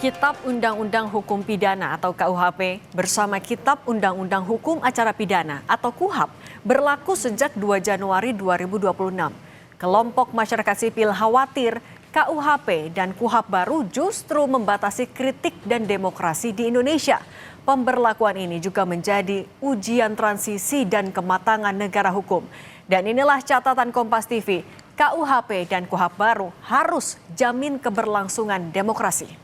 Kitab Undang-Undang Hukum Pidana atau KUHP bersama Kitab Undang-Undang Hukum Acara Pidana atau KUHAP berlaku sejak 2 Januari 2026. Kelompok masyarakat sipil khawatir KUHP dan KUHAP baru justru membatasi kritik dan demokrasi di Indonesia. Pemberlakuan ini juga menjadi ujian transisi dan kematangan negara hukum. Dan inilah catatan Kompas TV, KUHP dan KUHAP baru harus jamin keberlangsungan demokrasi.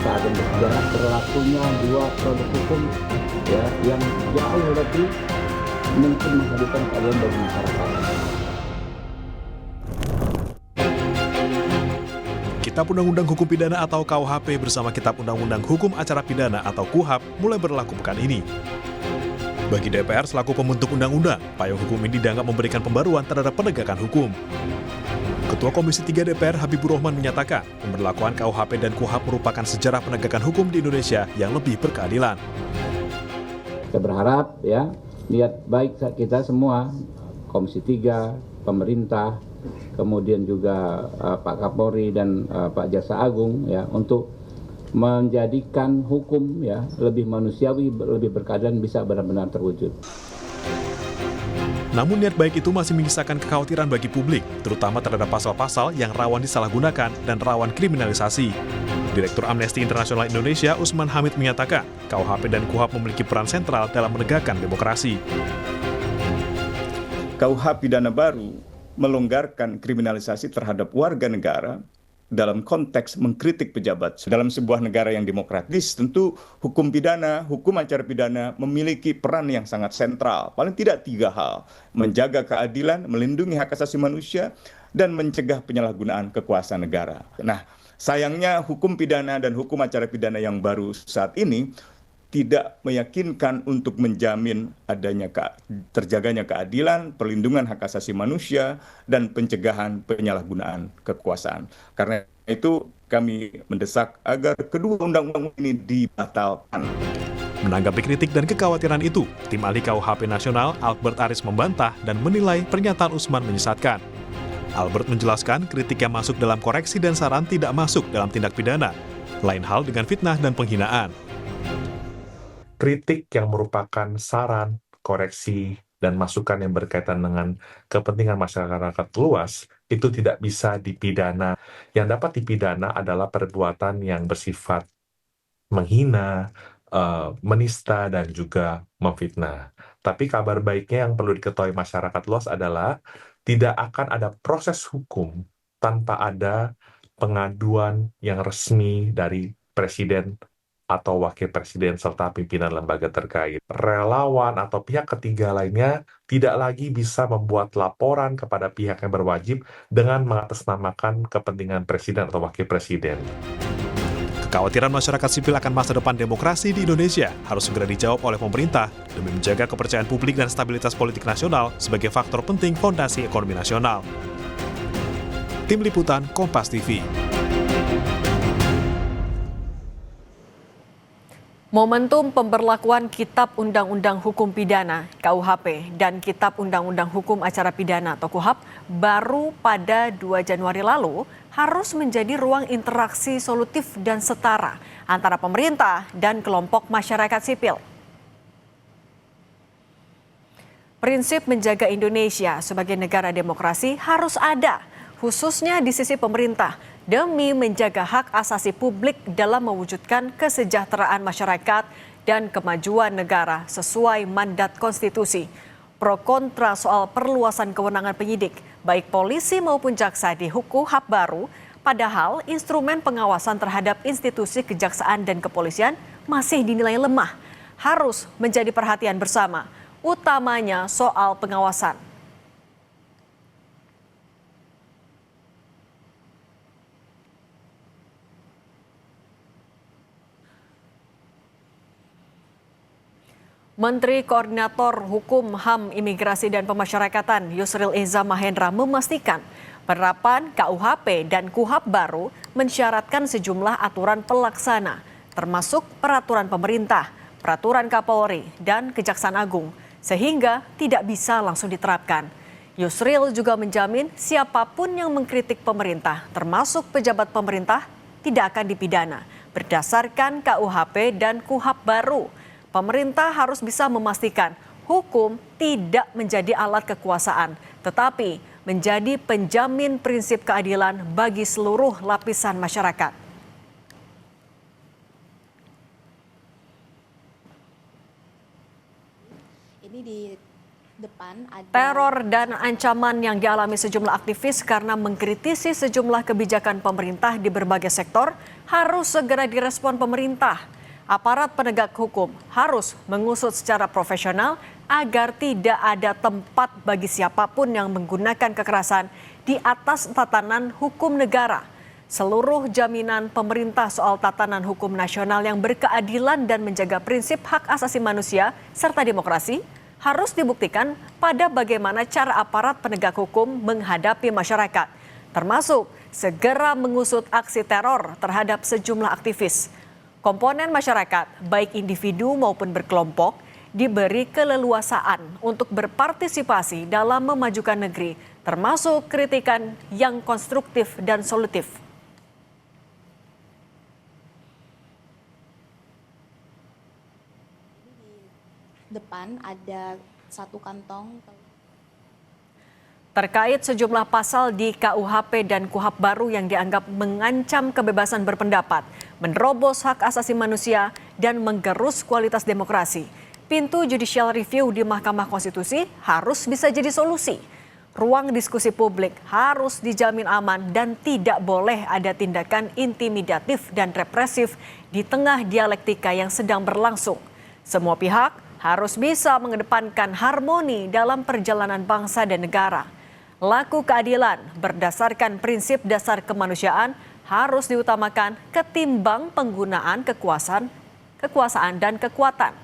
Saat ini berlakunya dua produk hukum yang jauh lebih mungkin menghadirkan keadilan bagi masyarakat. Kitab Undang-Undang Hukum Pidana atau KUHP bersama Kitab Undang-Undang Hukum Acara Pidana atau KUHAP mulai berlaku pekan ini. Bagi DPR selaku pembentuk undang-undang, payung hukum ini dianggap memberikan pembaruan terhadap penegakan hukum. Ketua Komisi 3 DPR Habibur Rahman menyatakan, pemberlakuan KUHP dan KUHAP merupakan sejarah penegakan hukum di Indonesia yang lebih berkeadilan. Kita berharap niat baik kita semua, Komisi 3, pemerintah, kemudian juga Pak Kapolri dan Pak Jaksa Agung untuk menjadikan hukum lebih manusiawi, lebih berkeadilan bisa benar-benar terwujud. Namun niat baik itu masih menyisakan kekhawatiran bagi publik, terutama terhadap pasal-pasal yang rawan disalahgunakan dan rawan kriminalisasi. Direktur Amnesty International Indonesia Usman Hamid menyatakan, KUHP dan KUHAP memiliki peran sentral dalam menegakkan demokrasi. KUHP pidana baru melonggarkan kriminalisasi terhadap warga negara dalam konteks mengkritik pejabat. Dalam sebuah negara yang demokratis, tentu hukum pidana, hukum acara pidana memiliki peran yang sangat sentral. Paling tidak 3 hal, menjaga keadilan, melindungi hak asasi manusia, dan mencegah penyalahgunaan kekuasaan negara. Nah, sayangnya hukum pidana dan hukum acara pidana yang baru saat ini tidak meyakinkan untuk menjamin adanya terjaganya keadilan, perlindungan hak asasi manusia, dan pencegahan penyalahgunaan kekuasaan. Karena itu kami mendesak agar kedua undang-undang ini dibatalkan. Menanggapi kritik dan kekhawatiran itu, tim ahli KUHP Nasional Albert Aris membantah dan menilai pernyataan Usman menyesatkan. Albert menjelaskan kritik yang masuk dalam koreksi dan saran tidak masuk dalam tindak pidana. Lain hal dengan fitnah dan penghinaan. Kritik yang merupakan saran, koreksi, dan masukan yang berkaitan dengan kepentingan masyarakat luas itu tidak bisa dipidana. Yang dapat dipidana adalah perbuatan yang bersifat menghina, menista, dan juga memfitnah. Tapi kabar baiknya yang perlu diketahui masyarakat luas adalah tidak akan ada proses hukum tanpa ada pengaduan yang resmi dari presiden atau wakil presiden serta pimpinan lembaga terkait. Relawan atau pihak ketiga lainnya tidak lagi bisa membuat laporan kepada pihak yang berwajib dengan mengatasnamakan kepentingan presiden atau wakil presiden. Kekhawatiran masyarakat sipil akan masa depan demokrasi di Indonesia harus segera dijawab oleh pemerintah demi menjaga kepercayaan publik dan stabilitas politik nasional sebagai faktor penting fondasi ekonomi nasional. Tim Liputan Kompas TV. Momentum pemberlakuan Kitab Undang-Undang Hukum Pidana (KUHP) dan Kitab Undang-Undang Hukum Acara Pidana atau KUHAP baru pada 2 Januari lalu harus menjadi ruang interaksi solutif dan setara antara pemerintah dan kelompok masyarakat sipil. Prinsip menjaga Indonesia sebagai negara demokrasi harus ada, khususnya di sisi pemerintah, demi menjaga hak asasi publik dalam mewujudkan kesejahteraan masyarakat dan kemajuan negara sesuai mandat konstitusi. Pro kontra soal perluasan kewenangan penyidik, baik polisi maupun jaksa di KUHAP baru, padahal instrumen pengawasan terhadap institusi kejaksaan dan kepolisian masih dinilai lemah, harus menjadi perhatian bersama, utamanya soal pengawasan. Menteri Koordinator Hukum, HAM, Imigrasi dan Pemasyarakatan Yusril Iza Mahendra memastikan penerapan KUHP dan KUHAP baru mensyaratkan sejumlah aturan pelaksana, termasuk peraturan pemerintah, peraturan Kapolri, dan Kejaksaan Agung. sehingga tidak bisa langsung diterapkan. Yusril juga menjamin siapapun yang mengkritik pemerintah, termasuk pejabat pemerintah, tidak akan dipidana berdasarkan KUHP dan KUHAP baru. Pemerintah harus bisa memastikan hukum tidak menjadi alat kekuasaan, tetapi menjadi penjamin prinsip keadilan bagi seluruh lapisan masyarakat. Ini di depan ada Teror dan ancaman yang dialami sejumlah aktivis karena mengkritisi sejumlah kebijakan pemerintah di berbagai sektor harus segera direspon pemerintah. Aparat penegak hukum harus mengusut secara profesional agar tidak ada tempat bagi siapapun yang menggunakan kekerasan di atas tatanan hukum negara. Seluruh jaminan pemerintah soal tatanan hukum nasional yang berkeadilan dan menjaga prinsip hak asasi manusia serta demokrasi harus dibuktikan pada bagaimana cara aparat penegak hukum menghadapi masyarakat, termasuk segera mengusut aksi teror terhadap sejumlah aktivis. Komponen masyarakat, baik individu maupun berkelompok, diberi keleluasaan untuk berpartisipasi dalam memajukan negeri, termasuk kritikan yang konstruktif dan solutif. depan ada satu kantong. Terkait sejumlah pasal di KUHP dan KUHAP baru yang dianggap mengancam kebebasan berpendapat, menerobos hak asasi manusia, dan menggerus kualitas demokrasi, pintu judicial review di Mahkamah Konstitusi harus bisa jadi solusi. Ruang diskusi publik harus dijamin aman dan tidak boleh ada tindakan intimidatif dan represif di tengah dialektika yang sedang berlangsung. Semua pihak harus bisa mengedepankan harmoni dalam perjalanan bangsa dan negara. Laku keadilan berdasarkan prinsip dasar kemanusiaan harus diutamakan ketimbang penggunaan kekuasaan dan kekuatan.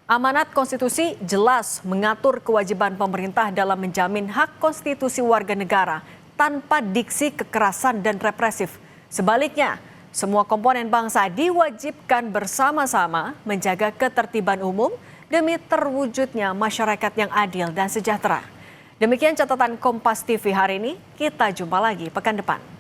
Amanat konstitusi jelas mengatur kewajiban pemerintah dalam menjamin hak konstitusi warga negara tanpa diksi kekerasan dan represif. Sebaliknya, semua komponen bangsa diwajibkan bersama-sama menjaga ketertiban umum demi terwujudnya masyarakat yang adil dan sejahtera. Demikian catatan Kompas TV hari ini, kita jumpa lagi pekan depan.